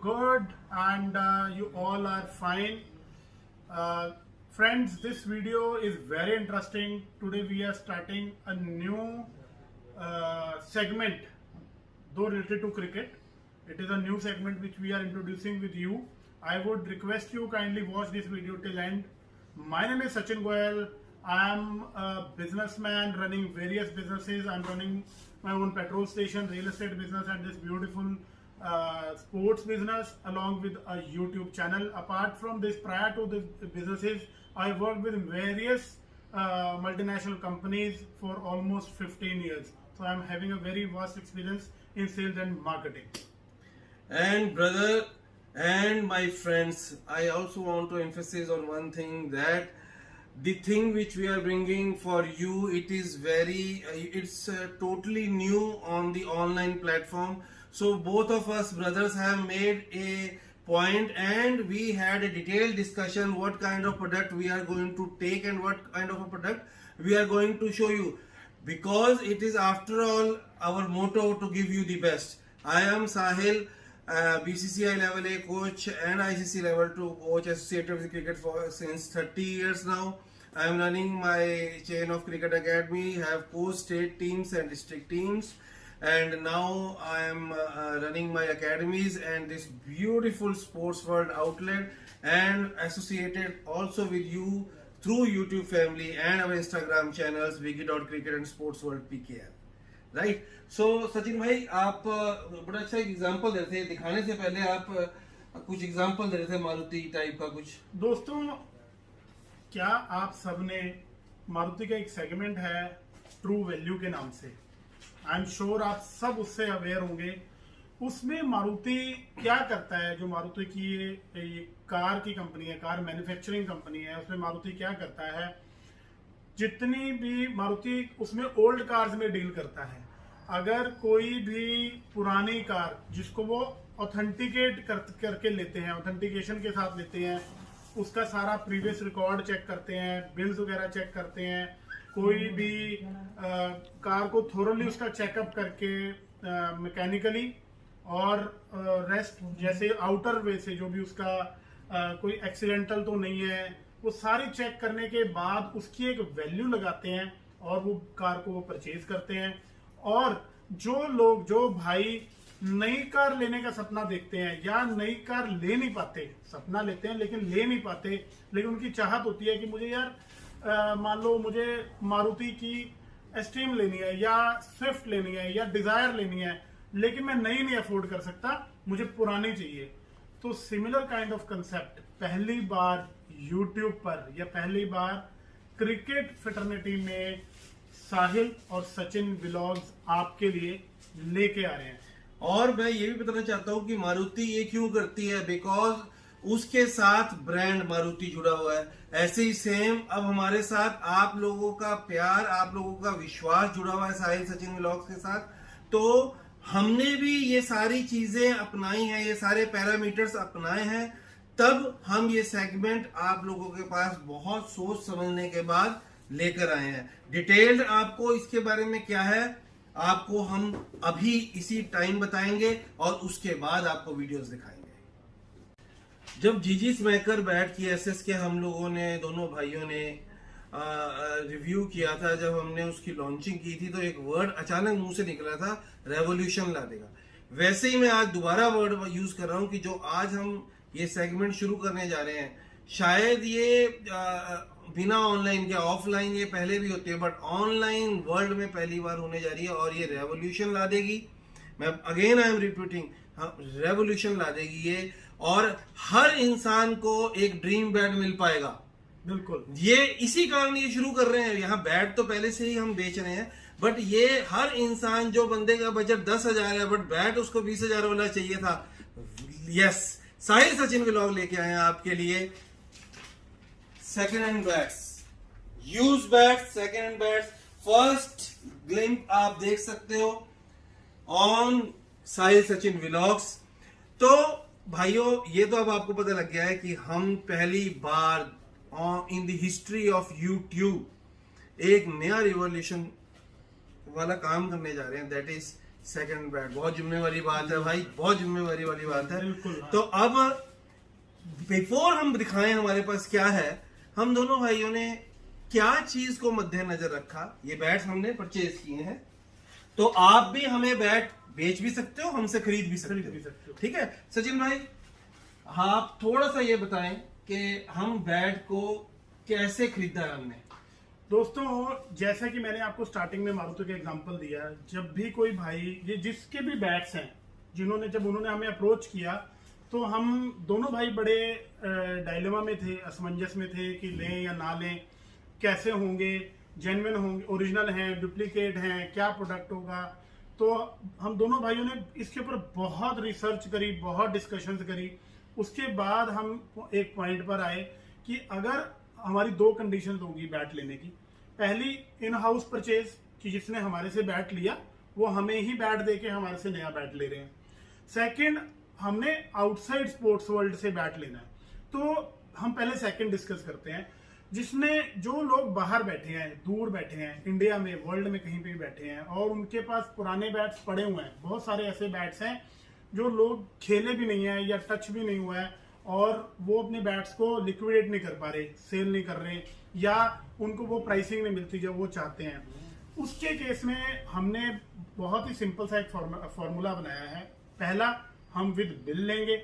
good and you all are fine. Friends, this video is very interesting. Today we are starting a new segment though related to cricket. It is a new segment which we are introducing with you. I would request you kindly watch this video till end. My name is Sachin Goyal. I am a businessman running various businesses. I am running my own petrol station, real estate business, and this beautiful sports business along with a YouTube channel. Apart from this, prior to the businesses, I worked with various multinational companies for almost 15 years. So I am having a very vast experience in sales and marketing. And brother and my friends, I also want to emphasize on one thing, that the thing which we are bringing for you, it is it's totally new on the online platform. So both of us brothers have made a point and we had a detailed discussion what kind of product we are going to take and what kind of a product we are going to show you, because it is after all our motto to give you the best. I am Sahil, BCCI level A coach and ICC level 2 coach associated with cricket for since 30 years now. I am running my chain of cricket academy, have coached state teams and district teams, and now I am running my academies and this beautiful sports world outlet, and associated also with you through YouTube family and our Instagram channels wiki.cricket and sports world PKL. Right. So Sachin भाई, आप बड़ा अच्छा example दे रहे थे. दिखाने से पहले आप कुछ एग्जांपल दे रहे थे मारुति टाइप का कुछ. दोस्तों, क्या आप सबने मारुति का एक सेगमेंट है ट्रू वैल्यू के नाम से, आई एम श्योर आप सब उससे अवेयर होंगे. उसमें मारुति क्या करता है, जो मारुति की ये कार की कंपनी है, कार मैन्युफैक्चरिंग कंपनी है, उसमें मारुति क्या करता है, जितनी भी मारुति उसमें ओल्ड कार्स में डील करता है. अगर कोई भी पुरानी कार जिसको वो ऑथेंटिकेट करके लेते हैं, ऑथेंटिकेशन के साथ लेते हैं, उसका सारा प्रीवियस रिकॉर्ड चेक करते हैं, बिल्स वगैरह चेक करते हैं, कोई भी कार को थोरली उसका चेकअप करके मैकेनिकली और रेस्ट जैसे आउटर वे से जो भी उसका कोई एक्सीडेंटल तो नहीं है, वो सारी चेक करने के बाद उसकी एक वैल्यू लगाते हैं और वो कार को वो परचेज करते हैं. और जो भाई नई कार लेने का सपना देखते हैं या नई कार ले नहीं पाते, सपना लेते हैं लेकिन ले नहीं पाते, लेकिन उनकी चाहत होती है कि मुझे यार मान लो मुझे मारुति की एस्ट्रीम लेनी है या स्विफ्ट लेनी है या डिजायर लेनी है, लेकिन मैं नई नहीं अफोर्ड कर सकता, मुझे पुरानी चाहिए. तो सिमिलर काइंड ऑफ कंसेप्ट पहली बार YouTube पर या पहली बार क्रिकेट फ्रेटर्निटी में साहिल और सचिन व्लॉग्स आपके लिए लेके आ रहे हैं. और मैं ये भी बताना चाहता हूँ कि मारुति ये क्यों करती है, बिकॉज उसके साथ ब्रांड मारुति जुड़ा हुआ है. ऐसे ही सेम अब हमारे साथ आप लोगों का प्यार, आप लोगों का विश्वास जुड़ा हुआ है साहिल सचिन व्लॉग्स के साथ. तो हमने भी ये सारी चीजें अपनाई हैं, ये सारे पैरामीटर्स अपनाए हैं, तब हम ये सेगमेंट आप लोगों के पास बहुत सोच समझने के बाद लेकर आए हैं. डिटेल्ड आपको इसके बारे में क्या है आपको हम अभी इसी टाइम बताएंगे और उसके बाद आपको वीडियोस दिखाएंगे. जब जीजी स्मैकर बैट की एसएस के हम लोगों ने दोनों भाइयों ने रिव्यू किया था, जब हमने उसकी लॉन्चिंग की थी, तो एक वर्ड अचानक मुंह से निकला था, रेवोल्यूशन ला देगा. वैसे ही मैं आज दोबारा वर्ड यूज कर रहा हूं कि जो आज हम ये सेगमेंट शुरू करने जा रहे हैं, शायद ये बिना ऑनलाइन के, ऑफलाइन ये पहले भी होती है, बट ऑनलाइन वर्ल्ड में पहली बार होने जा रही है और ये रेवोल्यूशन ला देगी. मैं again I am repeating, revolution ला देगी ये, और हर इंसान को एक ड्रीम बैट मिल पाएगा. बिल्कुल, ये इसी कारण ये शुरू कर रहे हैं. यहाँ बैट तो पहले से ही हम बेच रहे हैं, बट ये हर इंसान, जो बंदे का बजट 10,000 है बट बैट उसको 20,000 वाला चाहिए था, यस, साहिल सचिन व्लॉग लेके आए हैं आपके लिए. Second hand bats, use bats, second hand bats, first glimpse आप देख सकते हो ऑन साहिल सचिन व्लॉग्स. तो भाइयों, ये तो अब आपको पता लग गया है कि हम पहली बार in the history of YouTube एक नया रिवॉल्यूशन वाला काम करने जा रहे हैं, दैट इज सेकंड बैट, बहुत जिम्मेवारी बात है भाई, बहुत जिम्मेवारी वाली बात है। बिल्कुल, हाँ। तो अब बिफोर हम दिखाएं हमारे पास क्या है, हम दोनों भाइयों ने क्या चीज को मद्देनजर रखा, ये बैट्स हमने परचेज किए हैं। तो आप भी हमें बैट बेच भी सकते हो, हमसे खरीद भी सकते हो, ठीक है। सचिन भाई, आप थोड़ा सा ये बताएं कि हम बैट को कैसे खरीदा है हमने। दोस्तों, जैसा कि मैंने आपको स्टार्टिंग में मारुति का एग्जांपल दिया, जब भी कोई भाई, ये जिसके भी बैट्स हैं, जब उन्होंने हमें अप्रोच किया, तो हम दोनों भाई बड़े डायलेमा में थे, असमंजस में थे कि लें या ना लें, कैसे होंगे, जेन्युइन होंगे, ओरिजिनल हैं, डुप्लीकेट हैं, क्या प्रोडक्ट होगा। तो हम दोनों भाइयों ने इसके ऊपर बहुत रिसर्च करी, बहुत डिस्कशंस करी। उसके बाद हम एक पॉइंट पर आए कि अगर हमारी दो कंडीशंस होगी बैट लेने की। पहली, इन हाउस परचेज, कि जिसने हमारे से बैट लिया वो हमें ही बैट देके हमारे से नया बैट ले रहे हैं। सेकंड, हमने आउटसाइड स्पोर्ट्स वर्ल्ड से बैट लेना है। तो हम पहले सेकंड डिस्कस करते हैं, जिसमें जो लोग बाहर बैठे हैं, दूर बैठे हैं, इंडिया में, वर्ल्ड में कहीं पे भी बैठे हैं, और उनके पास पुराने बैट्स पड़े हुए हैं। बहुत सारे ऐसे बैट्स हैं जो लोग खेले भी नहीं है या टच भी नहीं हुआ है, और वो अपने बैट्स को लिक्विडेट नहीं कर पा रहे, सेल नहीं कर रहे, या उनको वो प्राइसिंग नहीं मिलती जो वो चाहते हैं। उसके केस में हमने बहुत ही सिंपल सा एक फॉर्मूला बनाया है। पहला, हम विद बिल लेंगे।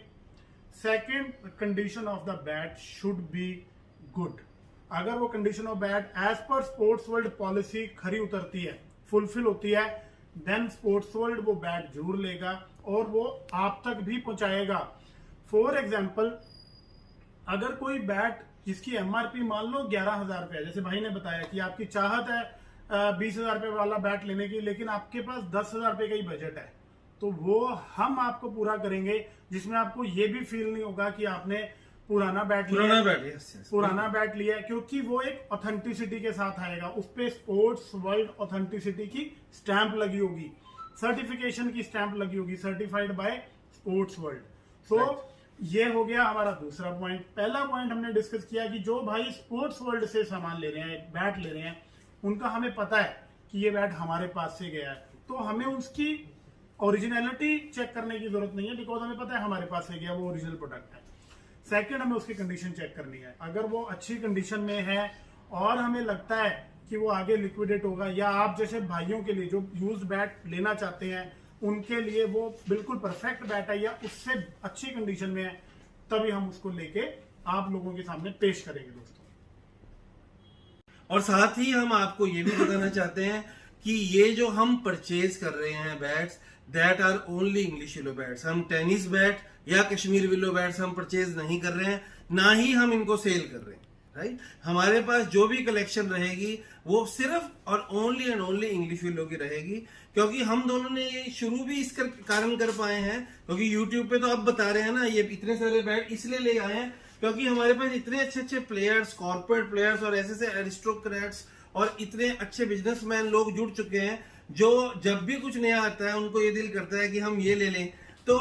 Second, condition of the bat should be good. अगर वो condition of bat as per Sports World policy खरी उतरती है, फुलफिल होती है, देन स्पोर्ट्स वर्ल्ड वो बैट जरूर लेगा और वो आप तक भी पहुंचाएगा। फॉर एग्जाम्पल, अगर कोई बैट जिसकी एमआरपी मान लो 11,000 रुपए, जैसे भाई ने बताया कि आपकी चाहत है 20,000 रुपए वाला बैट लेने की, लेकिन आपके पास 10,000 रुपए का ही बजट है, तो वो हम आपको पूरा करेंगे, जिसमें आपको ये भी फील नहीं होगा कि आपने पुराना बैट लिया है, क्योंकि वो एक ऑथेंटिसिटी के साथ आएगा। उस पे स्पोर्ट्स वर्ल्ड ऑथेंटिसिटी की स्टैंप लगी होगी, सर्टिफिकेशन की स्टैंप लगी होगी, सर्टिफाइड बाय स्पोर्ट्स वर्ल्ड। सो ये हो गया हमारा दूसरा पॉइंट। पहला पॉइंट हमने डिस्कस किया कि जो भाई स्पोर्ट्स वर्ल्ड से सामान ले रहे हैं, बैट ले रहे हैं, उनका हमें पता है कि ये बैट हमारे पास से गया है, तो हमें उसकी ओरिजिनलिटी चेक करने की जरूरत नहीं है, बिकॉज हमें पता है हमारे पास से गया, वो ओरिजिनल प्रोडक्ट है। सेकंड, हमें उसकी कंडीशन चेक करनी है। अगर वो अच्छी कंडीशन में है और हमें लगता है कि वो आगे लिक्विडेट होगा, या आप जैसे भाइयों के लिए जो यूज्ड बैट लेना चाहते हैं उनके लिए वो बिल्कुल परफेक्ट बैट है या उससे अच्छी कंडीशन में है, तभी हम उसको लेके आप लोगों के सामने पेश करेंगे दोस्तों। और साथ ही हम आपको ये भी बताना चाहते हैं कि ये जो हम परचेज कर रहे हैं bats, that are only English willow bats. हम टेनिस बैट या कश्मीर विलो बैट्स हम परचेज नहीं कर रहे हैं, ना ही हम इनको सेल कर रहे हैं, राइट। हमारे पास जो भी कलेक्शन रहेगी वो सिर्फ और only and only English willow की रहेगी, क्योंकि हम दोनों ने ये शुरू भी इस कारण कर पाए हैं, क्योंकि यूट्यूब पे तो अब बता रहे हैं ना, ये इतने सारे बैट इसलिए ले आए हैं क्योंकि हमारे पास इतने अच्छे अच्छे प्लेयर्स, कॉर्पोरेट प्लेयर्स और ऐसे एरिस्टोक्रेट्स और इतने अच्छे बिजनेसमैन लोग जुड़ चुके हैं, जो जब भी कुछ नया आता है उनको ये दिल करता है कि हम ये ले लें। तो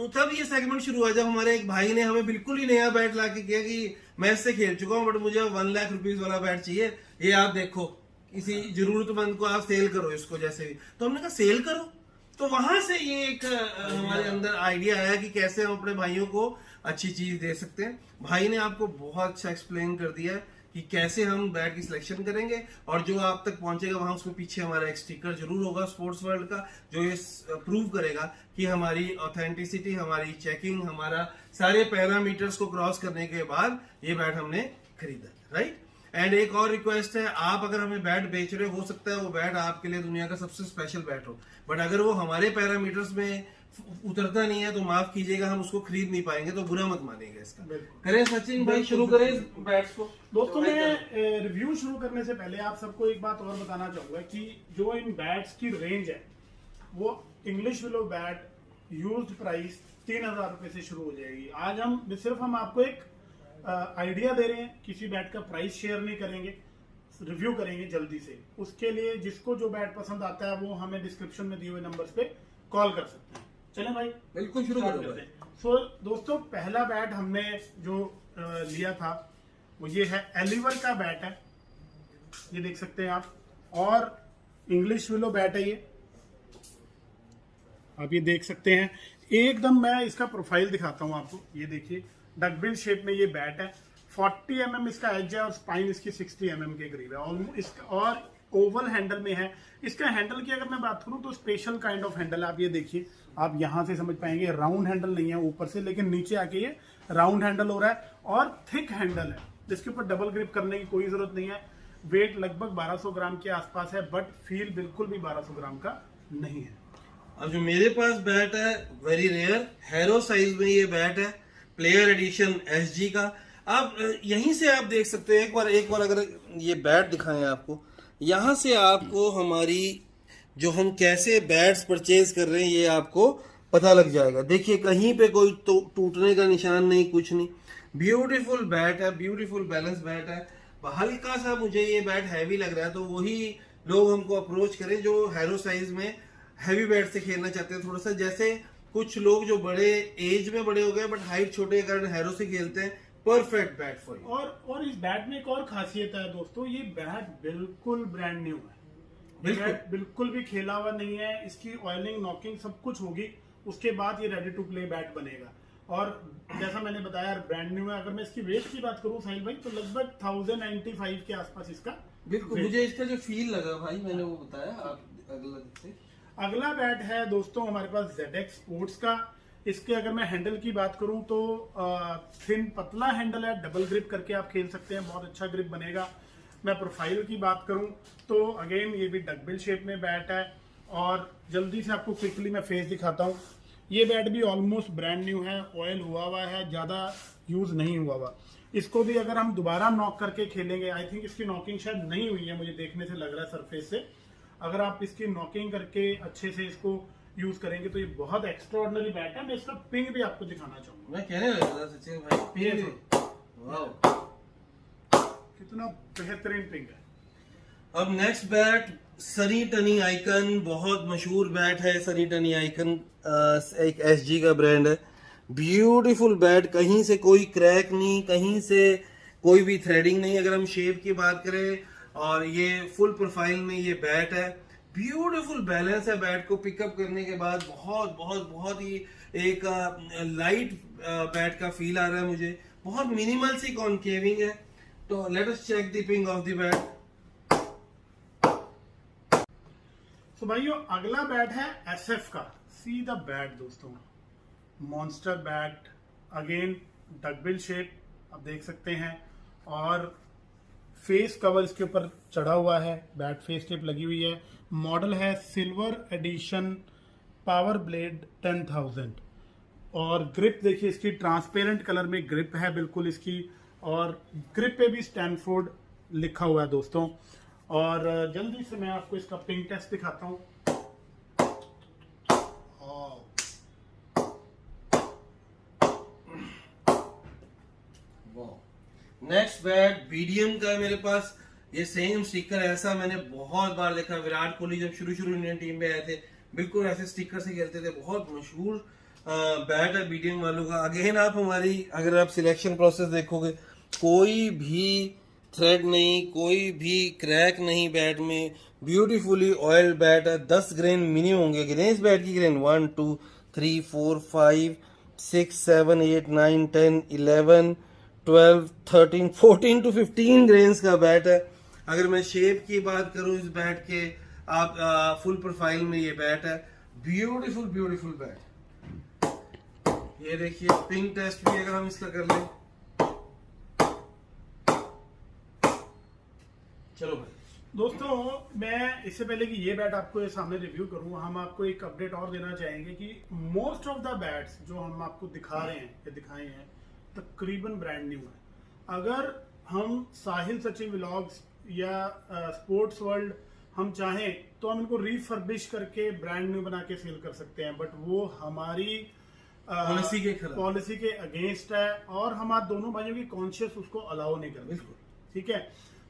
तब ये सेगमेंट शुरू हुआ जब हमारे एक भाई ने हमें बिल्कुल ही नया बैट ला के किया कि मैं इससे खेल चुका हूँ, बट मुझे 1 लाख रुपीज वाला बैट चाहिए, ये आप देखो, किसी जरूरतमंद को आप सेल करो इसको जैसे भी। तो हमने कहा सेल करो। तो वहां से ये एक हमारे अंदर आइडिया आया कि कैसे हम अपने भाइयों को अच्छी चीज दे सकते हैं। भाई ने आपको बहुत अच्छा एक्सप्लेन कर दिया कि कैसे हम बैट की सिलेक्शन करेंगे, और जो आप तक पहुंचेगा वहां उसमें पीछे हमारा एक स्टिकर जरूर होगा स्पोर्ट्स वर्ल्ड का, जो ये प्रूव करेगा कि हमारी ऑथेंटिसिटी, हमारी चेकिंग, हमारा सारे पैरामीटर्स को क्रॉस करने के बाद ये बैट हमने खरीदा, राइट। एंड एक और रिक्वेस्ट है, आप अगर हमें बैट बेच रहे हो सकता है वो बैट आपके लिए दुनिया का सबसे स्पेशल बैट हो, बट अगर वो हमारे पैरामीटर्स में उतरता नहीं है तो माफ कीजिएगा, हम उसको खरीद नहीं पाएंगे, तो बुरा मत मानिएगा इसका। करें सचिन भाई, शुरू करें बैट्स को। दोस्तों, मैं रिव्यू शुरू करने से पहले आप सबको एक बात और बताना चाहूंगा कि जो इन बैट्स की रेंज है वो English willow bat used price 3,000 रुपए से शुरू हो जाएगी। आज हम आपको एक आइडिया दे रहे हैं, किसी बैट का प्राइस शेयर नहीं करेंगे, रिव्यू करेंगे जल्दी से। उसके लिए जिसको जो बैट पसंद आता है वो हमें डिस्क्रिप्शन में दिए हुए नंबर्स पे कॉल कर सकते हैं। चलें भाई, बिल्कुल शुरू करते हैं। सो दोस्तों, पहला बैट हमने जो लिया था वो ये है, एलिवर का बैट है, ये देख सकते हैं आप, और इंग्लिश विलो बैट है ये। आप ये देख सकते हैं एकदम। मैं इसका प्रोफाइल दिखाता हूँ आपको, ये देखिए डकबिल शेप में ये बैट है। 40 mm इसका एज है और स्पाइन इसकी 60 mm के करीब है ऑलमोस्ट इसका, और ओवल हैंडल में है। इसका हैंडल की अगर मैं बात करूं तो स्पेशल काइंड ऑफ हैंडल है। आप ये देखिए, आप यहां से समझ पाएंगे राउंड हैंडल नहीं है ऊपर से, लेकिन नीचे आके ये राउंड हैंडल हो रहा है और थिक हैंडल है जिसके ऊपर डबल ग्रिप करने की कोई जरूरत नहीं है। वेट लगभग 1200 ग्राम के आसपास है, बट फील बिल्कुल भी 1200 ग्राम का नहीं है। अब जो मेरे पास बैट है वेरी रेयर हैरो साइज में ये बैट है, प्लेयर एडिशन एसजी का। आप यहीं से आप देख सकते हैं, एक बार अगर ये बैट दिखाएं आपको, यहाँ से आपको हमारी जो हम कैसे बैट्स परचेज कर रहे हैं ये आपको पता लग जाएगा। देखिए कहीं पे कोई टूटने का निशान नहीं, कुछ नहीं। ब्यूटीफुल बैट है, ब्यूटीफुल बैलेंस बैट है। हल्का सा मुझे ये बैट हैवी लग रहा है, तो वही लोग हमको अप्रोच करें जो हैरो साइज में हैवी बैट से खेलना चाहते हैं। थोड़ा सा जैसे कुछ लोग जो बड़े एज में बड़े हो गए बट हाइट छोटे के कारण हैरो से खेलते हैं, परफेक्ट बैट फॉर यू। और इस बैट में एक और खासियत है दोस्तों, ये बैट बिल्कुल ब्रांड न्यू है। बैट बिल्कुल भी खेला हुआ नहीं है। इसकी ऑयलिंग, नॉकिंग सब कुछ होगी, उसके बाद ये रेडी टू प्ले बैट बनेगा। और जैसा मैंने बताया ब्रांड न्यू है। अगर मैं इसकी वेट की बात करूं साहिल भाई, तो लगभग 1095 के आसपास इसका। बिल्कुल मुझे इसका जो फील लगा भाई, मैंने वो बताया आप अगला बैट है दोस्तों हमारे पास ZX स्पोर्ट्स का। इसके अगर मैं हैंडल की बात करूं तो थिन पतला हैंडल है, डबल ग्रिप करके आप खेल सकते हैं, बहुत अच्छा ग्रिप बनेगा। मैं प्रोफाइल की बात करूं तो अगेन ये भी डकबिल शेप में बैट है। और जल्दी से आपको क्विकली मैं फेस दिखाता हूं। ये बैट भी ऑलमोस्ट ब्रांड न्यू है, ऑयल हुआ है, ज्यादा यूज नहीं हुआ। इसको भी अगर हम दोबारा नॉक करके खेलेंगे, आई थिंक इसकी नॉकिंग शायद नहीं हुई है, मुझे देखने से लग रहा है सरफेस से। अगर आप इसकी नॉकिंग करके अच्छे से इसको यूज करेंगे तो ये बहुत एक्स्ट्राऑर्डिनरी बैट है। मैं इसका पिंग भी आपको दिखाना चाहूंगा। मैं कहने लगा था सचिन भाई, पिंग वाओ कितना बेहतरीन पिंग है। अब नेक्स्ट बैट सनी टनी आइकन, बहुत मशहूर बैट है सनी टनी आइकन, एक एसजी का ब्रांड है। ब्यूटीफुल बैट, कहीं से कोई क्रैक नहीं, कहीं से कोई भी थ्रेडिंग नहीं। अगर हम शेप की बात करें, और ये फुल प्रोफाइल में ये बैट है। ब्यूटीफुल बैलेंस है बैट को पिकअप करने के बाद, बहुत बहुत बहुत ही एक लाइट बैट का फील आ रहा है मुझे। बहुत मिनिमल सी कॉन्केविंग है। तो let us check the ping of the bat. तो भाइयों अगला बैट है SF का। सी द बैट दोस्तों, monster bat, again duckbill shape आप देख सकते हैं, और फेस कवर इसके ऊपर चढ़ा हुआ है, बैट फेस टिप लगी हुई है। मॉडल है सिल्वर एडिशन पावर ब्लेड 10,000। और ग्रिप देखिए इसकी ट्रांसपेरेंट कलर में ग्रिप है बिल्कुल इसकी, और ग्रिप पे भी स्टैनफोर्ड लिखा हुआ है दोस्तों। और जल्दी से मैं आपको इसका पिंग टेस्ट दिखाता हूं। नेक्स्ट बैट BDM का है मेरे पास। ये सेम स्टिकर ऐसा मैंने बहुत बार देखा। विराट कोहली जब शुरू इंडियन टीम में आए थे, बिल्कुल ऐसे स्टिकर से खेलते थे। बहुत मशहूर बैट है BDM वालों का। अगेन आप हमारी अगर आप सिलेक्शन प्रोसेस देखोगे, कोई भी थ्रेड नहीं, कोई भी क्रैक नहीं बैट में। ब्यूटीफुली ऑयल बैट है। 10 ग्रेन मिनिमम होंगे। इस बैट की ग्रेन 1 2 3 4 5 6 7 8 9 10 11 12 13 14 to 15 ग्रेन्स का बैट है। अगर मैं शेप की बात करूं इस बैट के, आप फुल प्रोफाइल में ये बैट है। Beautiful beautiful bat. ये देखिए पिंग टेस्ट भी अगर हम इसका कर लें। चलो भाई दोस्तों, मैं इससे पहले कि ये बैट आपको सामने रिव्यू करूं, हम आपको एक अपडेट और देना चाहेंगे कि मोस्ट ऑफ द बैट्स जो हम आपको दिखा रहे हैं या दिखाए हैं तकरीबन ब्रांड न्यू है। अगर हम साहिल सचिन व्लॉग्स या स्पोर्ट्स वर्ल्ड हम चाहें तो हम इनको रिफर्बिश करके ब्रांड न्यू बना के सेल कर सकते हैं, बट वो हमारी पॉलिसी के अगेंस्ट है, और हम आप दोनों भाइयों की कॉन्शियस उसको अलाउ नहीं करते। ठीक है।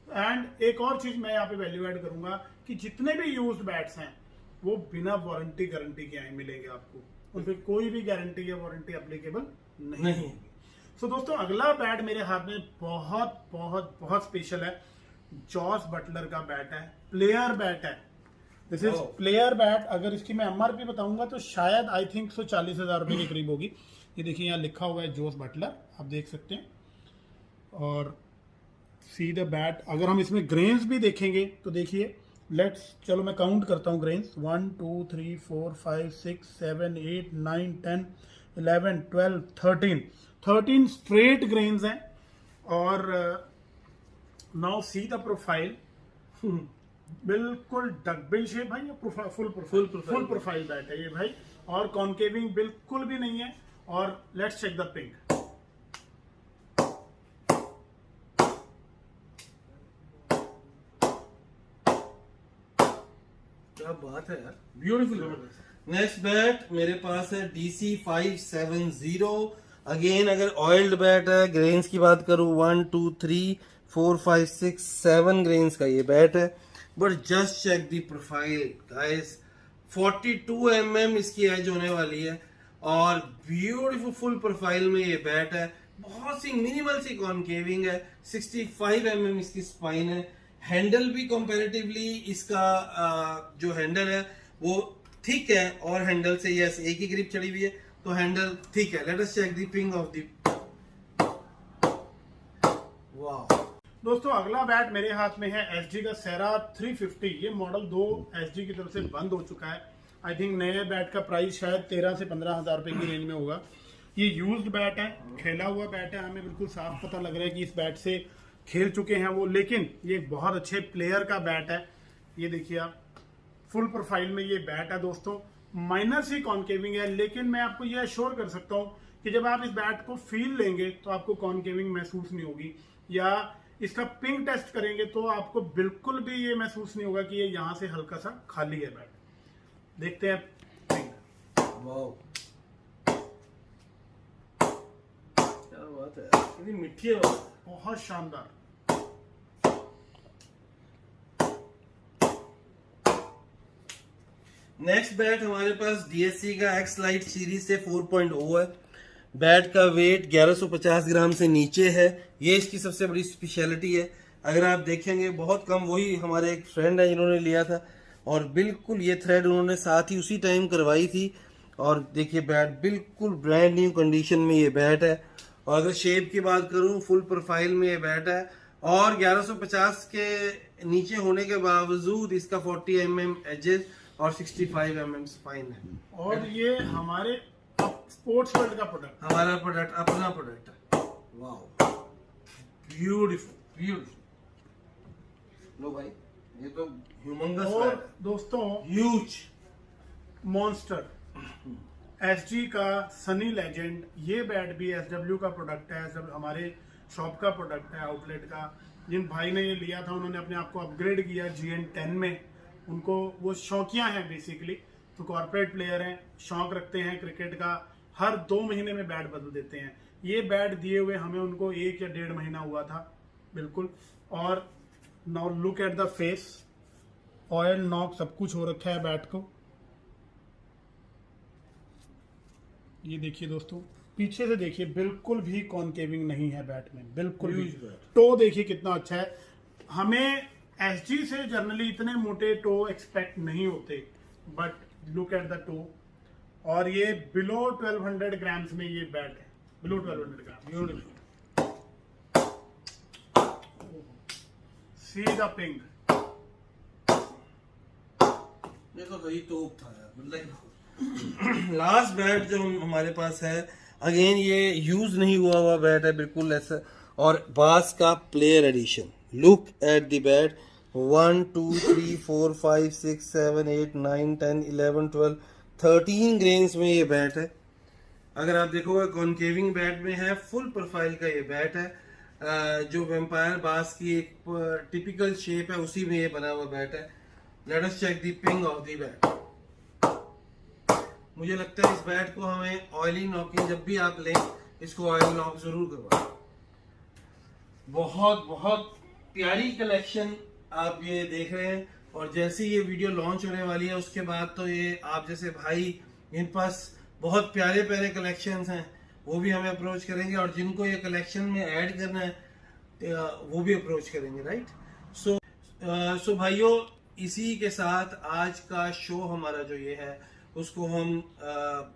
एंड एक और चीज मैं यहाँ पे वैल्यू ऐड करूंगा कि जितने भी यूज्ड बैट्स हैं वो बिना वारंटी गारंटी के मिलेंगे आपको, उन पर कोई भी गारंटी या वारंटी एप्लीकेबल नहीं है। सो दोस्तों अगला बैट मेरे हाथ में बहुत बहुत बहुत स्पेशल है। जॉस बटलर का बैट है, प्लेयर बैट है। This is player bat. अगर इसकी मैं एमआरपी बताऊंगा तो शायद आई थिंक 40,000 रुपए के करीब होगी। ये देखिए यहाँ लिखा हुआ है जोस बटलर, आप देख सकते हैं। और सी द बैट, अगर हम इसमें ग्रेन्स भी देखेंगे तो देखिए, लेट्स, चलो मैं काउंट करता हूँ ग्रेन्स, 1 2 3 4 5 6 7 8 9 10 11 12 13 स्ट्रेट ग्रेन्स हैं। और नाउ सी द प्रोफाइल, बिल्कुल डकबिल शेप भाई, फुल प्रोफाइल बैट है ये भाई, और कॉन्केविंग बिल्कुल भी नहीं है। और लेट्स चेक द पिंक। क्या बात है यार, ब्यूटीफुल। नेक्स्ट बैट मेरे पास है DC 570। अगेन अगर ऑयल्ड बैट है, ग्रेन्स की बात करूं 1 2 3 4 5 6 7 ग्रेन्स का ये बैट है। But just check the profile guys, 42 mm इसकी एज होने वाली है और ब्यूटीफुल फुल प्रोफाइल में ये बैट है। बहुत सी मिनिमल सी कॉन्केविंग है, 65 mm इसकी स्पाइन है। हैंडल भी कंपैरेटिवली इसका जो हैंडल है वो ठीक है, और हैंडल से यस एक ही ग्रिप चढ़ी हुई है तो हैंडल ठीक है। Let us check the ping of the, wow. दोस्तों अगला बैट मेरे हाथ में है SG का सेरा 350। ये मॉडल 2 SG की तरफ से बंद हो चुका है। आई थिंक नए बैट का प्राइस शायद 13 से 15,000 रुपए की रेंज में होगा। ये यूज्ड बैट है, खेला हुआ बैट है, हमें बिल्कुल साफ पता लग रहा है कि इस बैट से खेल चुके हैं वो, लेकिन ये एक बहुत अच्छे प्लेयर का बैट है। ये देखिए आप, फुल प्रोफाइल में ये बैट है दोस्तों। माइनर सी कॉन्केविंग है, लेकिन मैं आपको ये अश्योर कर सकता हूँ कि जब आप इस बैट को फील लेंगे तो आपको कॉन्केविंग महसूस नहीं होगी, या इसका पिंग टेस्ट करेंगे तो आपको बिल्कुल भी ये महसूस नहीं होगा कि ये यहाँ से हल्का सा खाली है बैट। देखते हैं पिंग। वाओ, क्या बात है, कितनी मीठी है, बहुत शानदार। नेक्स्ट बैट हमारे पास DSC का X लाइट सीरीज से 4.0 है। बैट का वेट 1150 ग्राम से नीचे है, ये इसकी सबसे बड़ी स्पेशलिटी है। अगर आप देखेंगे बहुत कम, वही हमारे एक फ्रेंड है जिन्होंने लिया था और बिल्कुल ये थ्रेड उन्होंने साथ ही उसी टाइम करवाई थी। और देखिए बैट बिल्कुल ब्रांड न्यू कंडीशन में ये बैट है। और अगर शेप की बात करूं, फुल प्रोफाइल में ये बैट है और 1150 के नीचे होने के बावजूद इसका 40 mm एजेस और 65 mm स्पाइन है। और ये हमारे स्पोर्ट्स वर्ल्ड का प्रोडक्ट, हमारा प्रोडक्ट, अपना प्रोडक्ट है। Wow, beautiful beautiful. लो भाई, ये तो ह्यूमंगस और बैट है दोस्तों ह्यूज। मॉन्स्टर SG का सनी लेजेंड, ये बैट भी SW का प्रोडक्ट है, सब हमारे शॉप का प्रोडक्ट है, आउटलेट का। जिन भाई ने ये लिया था उन्होंने अपने आप को अपग्रेड किया GN10 में। उनको वो शौकिया हैं बेसिकली, तो कॉर्पोरेट प्लेयर हैं, शौक रखते हैं क्रिकेट का, हर 2 महीने में बैट बदल देते हैं। ये बैट दिए हुए हमें उनको 1 या 1.5 महीना हुआ था बिल्कुल। और now look at the face, oil knock सब कुछ हो रखा है बैट को। ये देखिए दोस्तों, पीछे से देखिए, बिल्कुल भी कॉन्केविंग नहीं है बैट में, बिल्कुल भी। टो देखिए कितना अच्छा है। हमें SG से जनरली इतने मोटे टो एक्सपेक्ट नहीं होते, but look at the toe. और ये बिलो 1200 ग्राम्स में ये बैट है, below 1200 gram. See the ping, ये तो वही तोप था यार, मतलब। लास्ट बैट जो हमारे पास है, अगेन ये यूज नहीं हुआ हुआ बैट है बिल्कुल ऐसा, और बास का player edition. Look at the bat, 1 2 3 4 5 6 7 8 9 10 11 12 13 grains में ये बैट है। अगर आप देखोगे कॉन्केविंग बैट में है, फुल प्रोफाइल का ये बैट है। जो वेम्पायर बास की एक टिपिकल शेप है उसी में ये बना हुआ बैट है। Let us check the ping of the bat. मुझे लगता है इस बैट को हमें ऑयली नॉकिंग, जब भी आप लें इसको ऑयल नॉक जरूर करवाएं। बहुत बहुत प्यारी कलेक्शन आप ये देख रहे हैं, और जैसे ये वीडियो लॉन्च होने वाली है उसके बाद तो ये आप जैसे भाई, इन पास बहुत प्यारे प्यारे कलेक्शंस हैं, वो भी हमें अप्रोच करेंगे, और जिनको ये कलेक्शन में ऐड करना है वो भी अप्रोच करेंगे, राइट। सो भाइयों, इसी के साथ आज का शो हमारा जो ये है उसको हम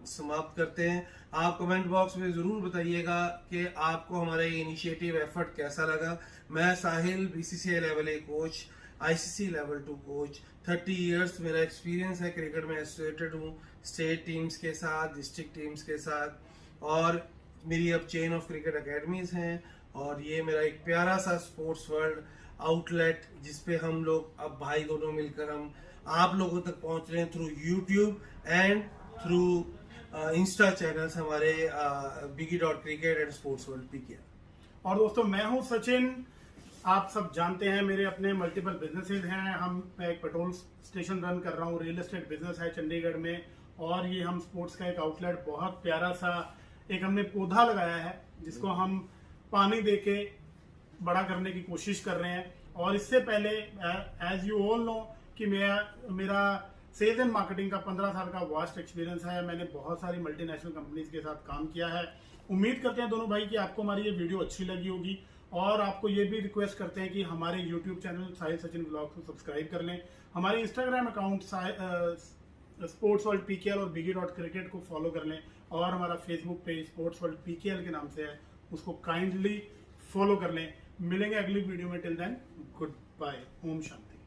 समाप्त करते हैं। आप कमेंट बॉक्स में ज़रूर बताइएगा कि आपको हमारा ये इनिशिएटिव एफर्ट कैसा लगा। मैं साहिल BCCI level A coach, ICC level 2 coach, 30 years मेरा एक्सपीरियंस है क्रिकेट में, एसोसिएटेड हूँ स्टेट टीम्स के साथ, डिस्ट्रिक्ट टीम्स के साथ, और मेरी अब चेन ऑफ क्रिकेट एकेडमीज हैं। और ये मेरा एक प्यारा सा स्पोर्ट्स वर्ल्ड आउटलेट जिसपे हम लोग अब भाई दोनों मिलकर हम आप लोगों तक पहुंच रहे हैं through YouTube and through Insta channels हमारे biggie.cricket and sports world PK। और दोस्तों मैं हूं सचिन, आप सब जानते हैं मेरे अपने मल्टीपल बिजनेसेस हैं। मैं एक पेट्रोल स्टेशन रन कर रहा हूं, रियल एस्टेट बिजनेस है चंडीगढ़ में, और ये हम स्पोर्ट्स का एक आउटलेट बहुत प्यारा सा एक हमने पौधा लगाया है जिसको हम पानी देके बड़ा करने की कोशिश कर रहे हैं। और इससे पहले एज यू ऑल नो कि मेरा सेल्स एंड मार्केटिंग का 15 साल का वास्ट एक्सपीरियंस है। मैंने बहुत सारी मल्टीनेशनल कंपनीज के साथ काम किया है। उम्मीद करते हैं दोनों भाई कि आपको हमारी ये वीडियो अच्छी लगी होगी, और आपको ये भी रिक्वेस्ट करते हैं कि हमारे यूट्यूब चैनल साहिल सचिन ब्लॉग को सब्सक्राइब कर लें, हमारे Instagram account sports world PKL और biggie.cricket को फॉलो कर लें, और हमारा Facebook page sports world PKL के नाम से है, उसको काइंडली फॉलो कर लें। मिलेंगे अगली वीडियो में, till then good bye, Om Shanti.